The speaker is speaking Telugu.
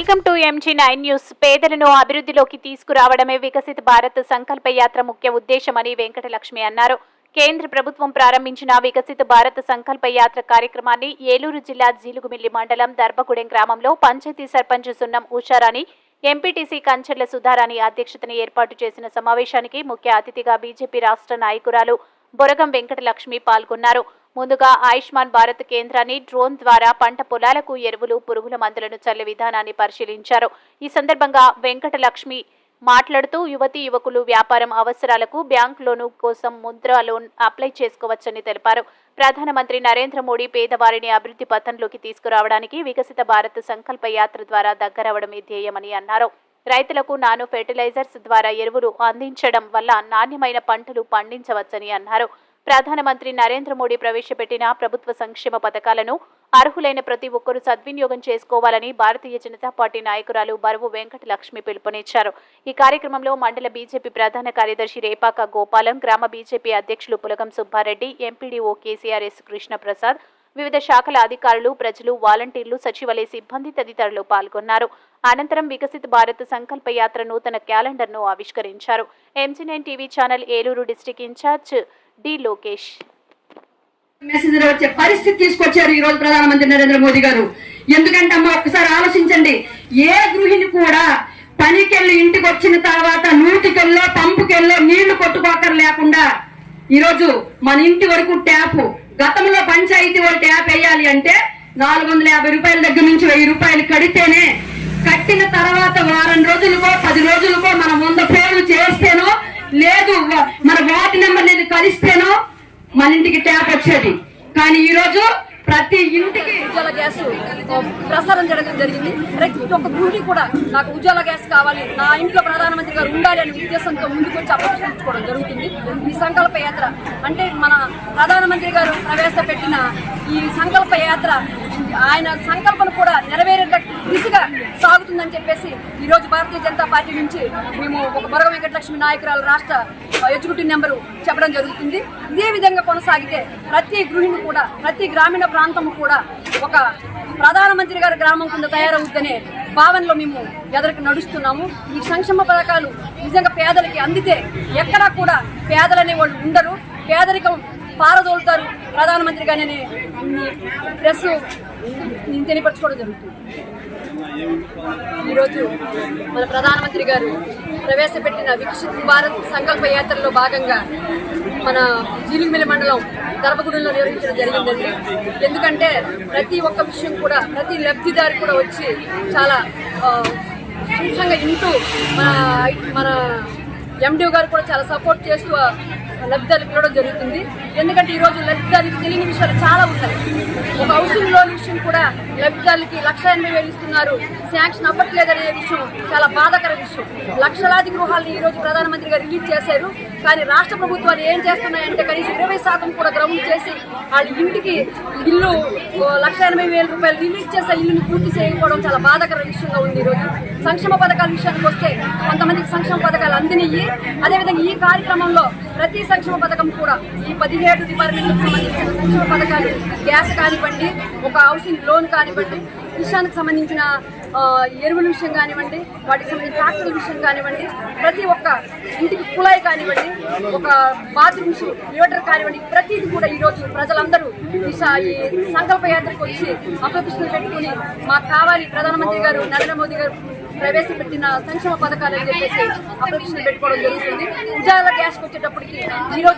Welcome to MG9 news. పేదలను అభివృద్ధిలోకి తీసుకురావడమే వికసిత భారత్ సంకల్ప యాత్ర ముఖ్య ఉద్దేశమని వెంకటలక్ష్మి అన్నారు. కేంద్ర ప్రభుత్వం ప్రారంభించిన వికసిత భారత్ సంకల్ప యాత్ర కార్యక్రమాన్ని ఏలూరు జిల్లా జీలుగుమిల్లి మండలం దర్భగూడెం గ్రామంలో పంచాయతీ సర్పంచ్ సున్నం ఉషారాణి, ఎంపీటీసీ కంచర్ల సుధారాణి అధ్యక్షతన ఏర్పాటు చేసిన సమావేశానికి ముఖ్య అతిథిగా బీజేపీ రాష్ట్ర నాయకురాలు బొరగం వెంకటలక్ష్మి పాల్గొన్నారు. ముందుగా ఆయుష్మాన్ భారత్ కేంద్రాన్ని డ్రోన్ ద్వారా పంట పొలాలకు ఎరువులు, పురుగుల మందులను చల్లే విధానాన్ని పరిశీలించారు. ఈ సందర్భంగా వెంకటలక్ష్మి మాట్లాడుతూ యువతీ యువకులు వ్యాపారం అవసరాలకు బ్యాంక్ లోను కోసం ముద్రా లోన్ అప్లై చేసుకోవచ్చని తెలిపారు. ప్రధానమంత్రి నరేంద్ర మోడీ పేదవారిని అభివృద్ధి పథంలోకి తీసుకురావడానికి వికసిత భారత్ సంకల్ప యాత్ర ద్వారా దగ్గరవడమే ధ్యేయమని అన్నారు. రైతులకు నానో ఫెర్టిలైజర్స్ ద్వారా ఎరువులు అందించడం వల్ల నాణ్యమైన పంటలు పండించవచ్చని అన్నారు. ప్రధానమంత్రి నరేంద్ర మోడీ ప్రవేశపెట్టిన ప్రభుత్వ సంక్షేమ పథకాలను అర్హులైన ప్రతి ఒక్కరూ సద్వినియోగం చేసుకోవాలని భారతీయ జనతా పార్టీ నాయకురాలు బరువు వెంకటలక్ష్మి పిలుపునిచ్చారు. ఈ కార్యక్రమంలో మండల బీజేపీ ప్రధాన కార్యదర్శి రేపాక గోపాలం, గ్రామ బీజేపీ అధ్యక్షులు పులగం సుబ్బారెడ్డి, ఎంపీడీఓ కేసీఆర్ఎస్ కృష్ణప్రసాద్, వివిధ శాఖల అధికారులు, ప్రజలు, వాలంటీర్లు, సచివాలయ సిబ్బంది తదితరులు పాల్గొన్నారు. అనంతరం వికసిత భారత్ సంకల్ప యాత్ర నూతన క్యాలెండర్ను ఆవిష్కరించారు. MG9 TV channel Eluru district incharge D Lokesh. Message వచ్చే పరిస్థితి తీసుకొచ్చారు ఈ రోజు ప్రధానమంత్రి నరేంద్ర మోదీ గారు. ఎందుకంటే అమ్మ ఒకసారి ఆలోచించండి, ఏ గృహిణి కూడా పనికెళ్ళి ఇంటికి వచ్చిన తర్వాత నూతికెళ్ళో పంపుకెళ్ళో నీళ్లు కొట్టుకోకర లేకుండా ఈరోజు మన ఇంటి వరకు ట్యాప్, గతంలో పంచాయతీ వాళ్ళు ట్యాప్ వేయాలి అంటే 450 రూపాయల దగ్గర నుంచి 1000 రూపాయలు కడితేనే, కట్టిన తర్వాత వారం రోజులకో 10 రోజులకో మనం 100 ఫోన్లు చేస్తేనో లేదు మన వార్డు నెంబర్ నేను కలిస్తేనో మన ఇంటికి ట్యాప్ వచ్చేది. కానీ ఈ రోజు ప్రతి ఇంటికి ఉజ్వల గ్యాస్ ప్రసారం జరిగింది. ప్రతి ఒక్క గృహిణి కూడా నాకు ఉజ్వల గ్యాస్ కావాలి, నా ఇంట్లో ప్రధానమంత్రి గారు ఉండాలి అనే ఉద్దేశంతో ముందుకొచ్చి అప్లికేషన్ జరుగుతుంది. ఈ సంకల్ప యాత్ర అంటే మన ప్రధానమంత్రి గారు ప్రవేశపెట్టిన ఈ సంకల్ప యాత్ర ఆయన సంకల్పన కూడా నెరవేరే దిశగా సాగుతుందని చెప్పేసి ఈ రోజు భారతీయ జనతా పార్టీ నుంచి మేము ఒక బొరగం వెంకటలక్ష్మి నాయకురాలు రాష్ట్ర ఎగ్జిక్యూటివ్ నెంబరు చెప్పడం జరుగుతుంది. ఇదే విధంగా కొనసాగితే ప్రతి గృహిణి కూడా, ప్రతి గ్రామీణ ప్రాంతం కూడా ఒక ప్రధానమంత్రి గారి గ్రామం కింద తయారవుతుందనే భావనలో మేము ఎదరికి నడుస్తున్నాము. ఈ సంక్షేమ పథకాలు నిజంగా పేదలకి అందితే ఎక్కడా కూడా పేదలనే వాళ్ళు ఉండరు, పేదరికం పారదోలుతారు ప్రధానమంత్రి గారిని ప్రెస్ తెలియపరచుకోవడం జరుగుతుంది. ఈరోజు మన ప్రధానమంత్రి గారు ప్రవేశపెట్టిన వికసిత భారత్ సంకల్ప యాత్రలో భాగంగా మన జీలుగుమిల్లి మండలం దర్భగూడెంలో నిర్వహించడం జరిగిందండి. ఎందుకంటే ప్రతి ఒక్క విషయం కూడా ప్రతి లబ్ధిదారి కూడా వచ్చి చాలా సూక్ష్మంగా ఇంటూ మన ఎండిఓ గారు కూడా చాలా సపోర్ట్ చేస్తూ లబ్ధిదారులకు ఇవ్వడం జరుగుతుంది. ఎందుకంటే ఈరోజు లబ్ధిదారులకు తెలియని విషయాలు చాలా ఉన్నాయి. ఒక హౌసింగ్ లోన్ విషయం కూడా లబ్ధిదారులకి 1,80,000 ఇస్తున్నారు, శాంక్షన్ అవ్వట్లేదనే విషయం చాలా బాధాకర విషయం. లక్షలాది గృహాలను ఈరోజు ప్రధానమంత్రి గారు రిలీజ్ చేశారు. కానీ రాష్ట్ర ప్రభుత్వాలు ఏం చేస్తున్నాయంటే కనీసం 20% కూడా గ్రౌండ్ చేసి వాళ్ళ ఇంటికి ఇల్లు 1,80,000 రూపాయలు రిలీజ్ చేసే ఇల్లుని పూర్తి చేయకపోవడం చాలా బాధాకర విషయంగా ఉంది. ఈరోజు సంక్షేమ పథకాల విషయానికి వస్తే కొంతమందికి సంక్షేమ పథకాలు అందినయ్యి. అదేవిధంగా ఈ కార్యక్రమంలో ప్రతి సంక్షేమ పథకం కూడా ఈ 17 డిపార్ట్మెంట్లకు సంబంధించిన సంక్షేమ పథకాలు, గ్యాస్ కానివ్వండి, ఒక హౌసింగ్ లోన్ కానివ్వండి, విషయానికి సంబంధించిన ఎరువుల విషయం కానివ్వండి, వాటికి సంబంధించిన ట్రాక్టర్ల విషయం కానివ్వండి, ప్రతి ఒక్క ఇంటికి కుళాయి కానివ్వండి, ఒక బాత్రూమ్స్ లీటర్ కానివ్వండి, ప్రతిదీ కూడా ఈరోజు ప్రజలందరూ ఈ సంకల్ప యాత్రకు వచ్చి అప్లికేషన్లు పెట్టుకుని మాకు కావాలి ప్రధానమంత్రి గారు నరేంద్ర మోదీ గారు ప్రవేశపెట్టిన సంక్షేమ పథకాలు అని చెప్పేసి అప్లికేషన్లు పెట్టుకోవడం జరుగుతుంది. ఉజ్వల గ్యాస్కి వచ్చేటప్పటికి ఈరోజు